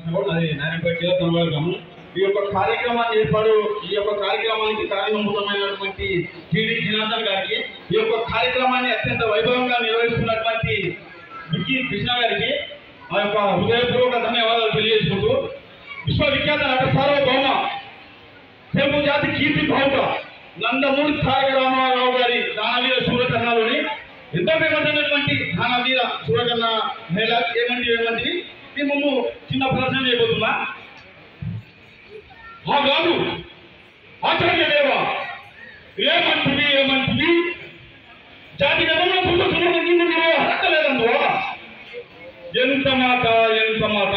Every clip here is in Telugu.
అది నారాయణపేట జిల్లా తొలవాల గ్రామం. ఈ యొక్క కార్యక్రమాన్ని ఈ యొక్క కార్యక్రమానికి కారణభూతమైనటువంటి టీడీ జనార్దన్ గారికి, ఈ యొక్క కార్యక్రమాన్ని అత్యంత వైభవంగా నిర్వహిస్తున్నటువంటి విక్కీ కృష్ణ గారికి ఆ యొక్క హృదయపూర్వక ధన్యవాదాలు తెలియజేసుకుంటూ, విశ్వవిఖ్యాత నట సార్వభౌమ తెలుగు జాతి కీర్తి భావుక నందమూరి తారక రామారావు గారి దానవీర సూరకర్ణలోని ఎంతో ఫేమస్ దానవీర సూరకర్ణ డైలాగ్ ఏమంటివి మేము చిన్న ప్రదర్శన చేయబోతున్నా. ఆ గాను ఆచార్య దేవ ఏమంటివి జాతి హక్కలేదందో ఎంత మాట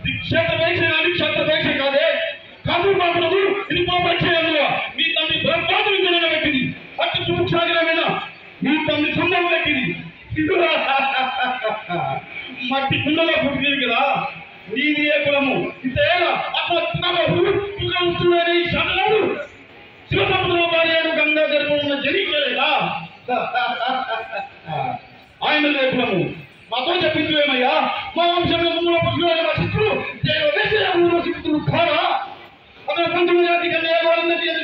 దీక్షేపేక్ష కాదే కాదు మాత్రము ఇది పోపక్షేయంలో మీ తల్లి బ్రహ్మాదులు పెట్టింది అతి సుముఖాగ్రమైన మీ తల్లి సంభవం పెట్టింది మట్టి కుండలో పుట్టింది కదా నీది ఏ కులము ఇంతేలా అట్లా శరణుడు శివసముద్రం భార్యను గంగా గర్భం ఉన్న జనించలేదా ఆయన ఏ కులము మాతో చెప్పించులేమయ్యా మా వంశంలో మూల పుష్పాలు మా శిస్తులు శిస్తులు కారా అతను పంచమ జాతి కన్నా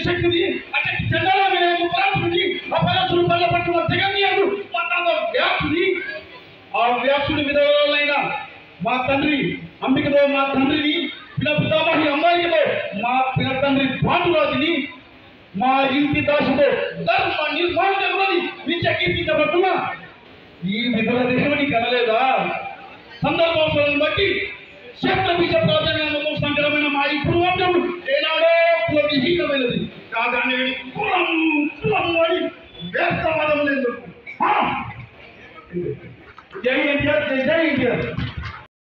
శక్తిని అతనికి చంద్రమైన పరాశుడిని ఆ పరాశుడు పల్ల పట్టుకున్న జగన్యాడు వ్యాసుని ఆ వ్యాసుడి విధవలైన మా తండ్రి అంబికతో మా తండ్రిని పితామహి అమ్మాయితో మా తండ్రి పాండురాజుని మా ఇంటి దాసుతో ధర్మ నిర్మాణి నిత్యకీర్తించబడుతున్నా ఈ విధుల దేశాన్ని కనలేదా? సందర్భాలను బట్టి శబ్దబీజ ప్రాధాన్యం సంకరమైన మా ఈ పూర్వం ఏనాడో కుల విహీనమైనది కాదని కులం అని వ్యర్థవాదం లేదు. జై ఎన్టీఆర్, జై ఎన్టీఆర్.